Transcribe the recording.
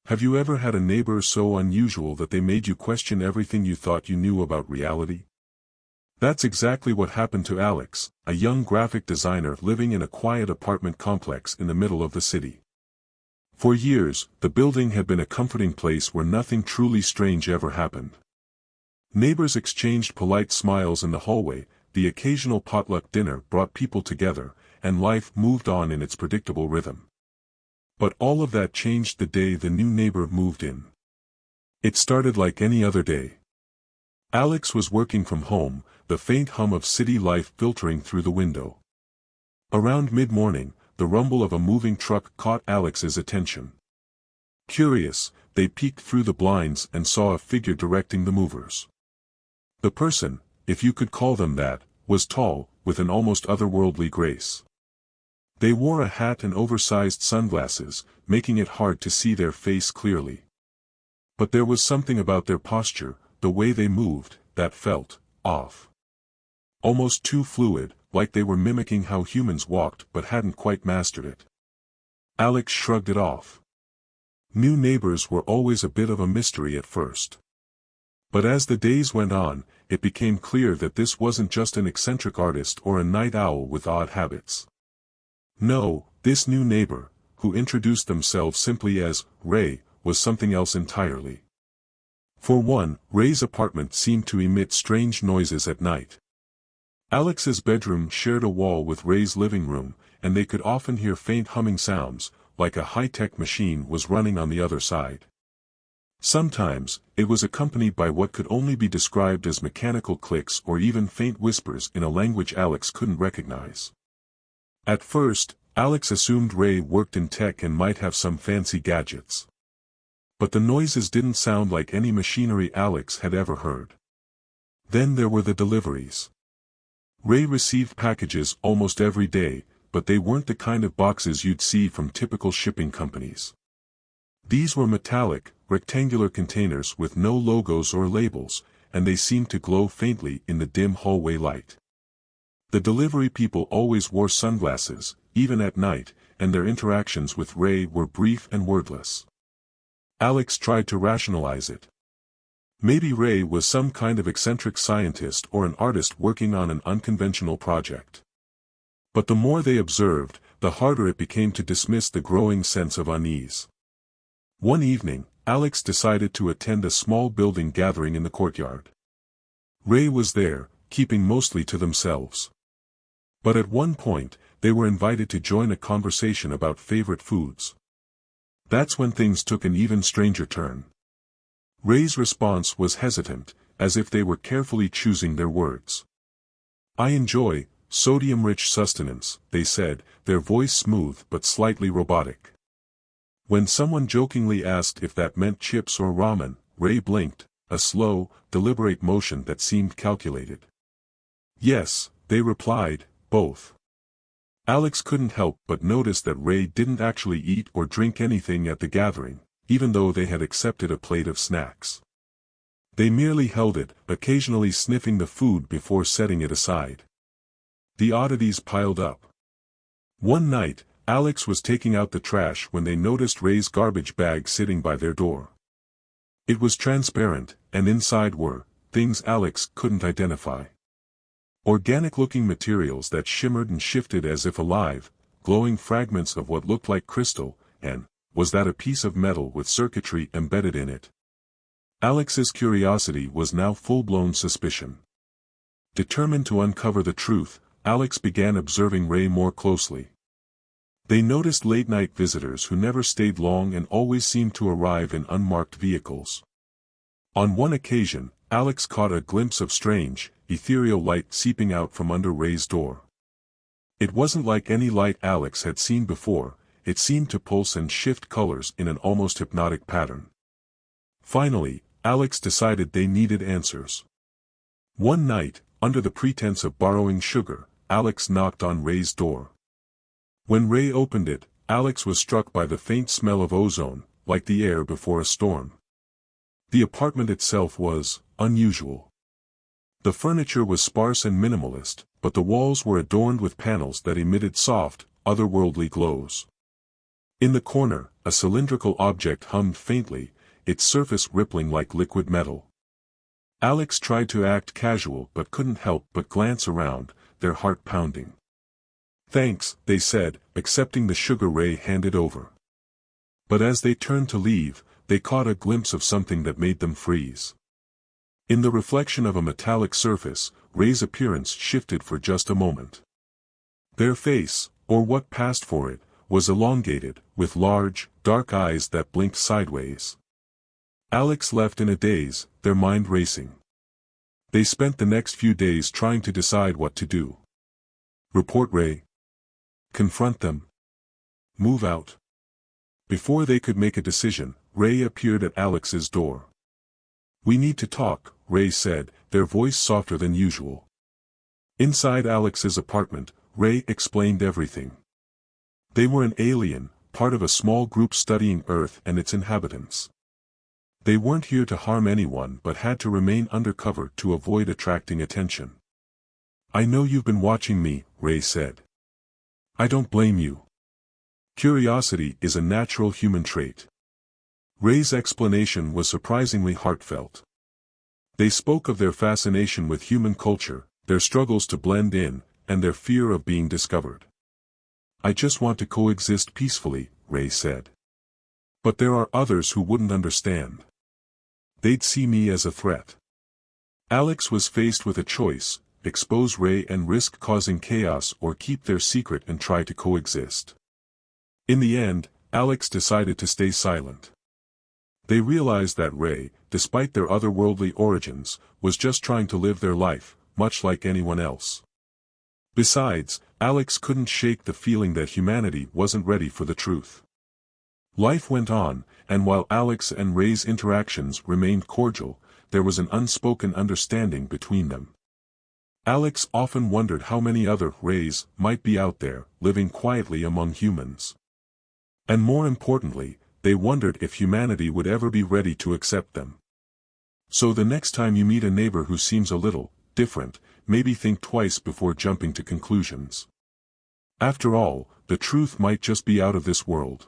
Have you ever had a neighbor so unusual that they made you question everything you thought you knew about reality? That's exactly what happened to Alex, a young graphic designer living in a quiet apartment complex in the middle of the city. For years, the building had been a comforting place where nothing truly strange ever happened. Neighbors exchanged polite smiles in the hallway, the occasional potluck dinner brought people together, and life moved on in its predictable rhythm. But all of that changed the day the new neighbor moved in. It started like any other day. Alex was working from home, the faint hum of city life filtering through the window. Around mid-morning, the rumble of a moving truck caught Alex's attention. Curious, they peeked through the blinds and saw a figure directing the movers. The person, if you could call them that, was tall, with an almost otherworldly grace. They wore a hat and oversized sunglasses, making it hard to see their face clearly. But there was something about their posture, the way they moved, that felt off. Almost too fluid, like they were mimicking how humans walked but hadn't quite mastered it. Alex shrugged it off. New neighbors were always a bit of a mystery at first. But as the days went on, it became clear that this wasn't just an eccentric artist or a night owl with odd habits. No, this new neighbor, who introduced themselves simply as Ray, was something else entirely. For one, Ray's apartment seemed to emit strange noises at night. Alex's bedroom shared a wall with Ray's living room, and they could often hear faint humming sounds, like a high-tech machine was running on the other side. Sometimes, it was accompanied by what could only be described as mechanical clicks or even faint whispers in a language Alex couldn't recognize. At first, Alex assumed Ray worked in tech and might have some fancy gadgets. But the noises didn't sound like any machinery Alex had ever heard. Then there were the deliveries. Ray received packages almost every day, but they weren't the kind of boxes you'd see from typical shipping companies. These were metallic, rectangular containers with no logos or labels, and they seemed to glow faintly in the dim hallway light. The delivery people always wore sunglasses, even at night, and their interactions with Ray were brief and wordless. Alex tried to rationalize it. Maybe Ray was some kind of eccentric scientist or an artist working on an unconventional project. But the more they observed, the harder it became to dismiss the growing sense of unease. One evening, Alex decided to attend a small building gathering in the courtyard. Ray was there, keeping mostly to themselves. But at one point, they were invited to join a conversation about favorite foods. That's when things took an even stranger turn. Ray's response was hesitant, as if they were carefully choosing their words. "I enjoy sodium-rich sustenance," they said, their voice smooth but slightly robotic. When someone jokingly asked if that meant chips or ramen, Ray blinked, a slow, deliberate motion that seemed calculated. "Yes," they replied, "both." Alex couldn't help but notice that Ray didn't actually eat or drink anything at the gathering, even though they had accepted a plate of snacks. They merely held it, occasionally sniffing the food before setting it aside. The oddities piled up. One night, Alex was taking out the trash when they noticed Ray's garbage bag sitting by their door. It was transparent, and inside were things Alex couldn't identify. Organic-looking materials that shimmered and shifted as if alive, glowing fragments of what looked like crystal, and, was that a piece of metal with circuitry embedded in it? Alex's curiosity was now full-blown suspicion. Determined to uncover the truth, Alex began observing Ray more closely. They noticed late-night visitors who never stayed long and always seemed to arrive in unmarked vehicles. On one occasion, Alex caught a glimpse of strange, ethereal light seeping out from under Ray's door. It wasn't like any light Alex had seen before, it seemed to pulse and shift colors in an almost hypnotic pattern. Finally, Alex decided they needed answers. One night, under the pretense of borrowing sugar, Alex knocked on Ray's door. When Ray opened it, Alex was struck by the faint smell of ozone, like the air before a storm. The apartment itself was unusual. The furniture was sparse and minimalist, but the walls were adorned with panels that emitted soft, otherworldly glows. In the corner, a cylindrical object hummed faintly, its surface rippling like liquid metal. Alex tried to act casual but couldn't help but glance around, their heart pounding. "Thanks," they said, accepting the sugar Ray handed over. But as they turned to leave, they caught a glimpse of something that made them freeze. In the reflection of a metallic surface, Ray's appearance shifted for just a moment. Their face, or what passed for it, was elongated, with large, dark eyes that blinked sideways. Alex left in a daze, their mind racing. They spent the next few days trying to decide what to do. Report Ray? Confront them? Move out? Before they could make a decision, Ray appeared at Alex's door. "We need to talk," Ray said, their voice softer than usual. Inside Alex's apartment, Ray explained everything. They were an alien, part of a small group studying Earth and its inhabitants. They weren't here to harm anyone but had to remain undercover to avoid attracting attention. "I know you've been watching me," Ray said. "I don't blame you. Curiosity is a natural human trait." Ray's explanation was surprisingly heartfelt. They spoke of their fascination with human culture, their struggles to blend in, and their fear of being discovered. "I just want to coexist peacefully," Ray said. "But there are others who wouldn't understand. They'd see me as a threat." Alex was faced with a choice: expose Ray and risk causing chaos, or keep their secret and try to coexist. In the end, Alex decided to stay silent. They realized that Ray, despite their otherworldly origins, was just trying to live their life, much like anyone else. Besides, Alex couldn't shake the feeling that humanity wasn't ready for the truth. Life went on, and while Alex and Ray's interactions remained cordial, there was an unspoken understanding between them. Alex often wondered how many other Rays might be out there, living quietly among humans. And more importantly, they wondered if humanity would ever be ready to accept them. So the next time you meet a neighbor who seems a little different, maybe think twice before jumping to conclusions. After all, the truth might just be out of this world.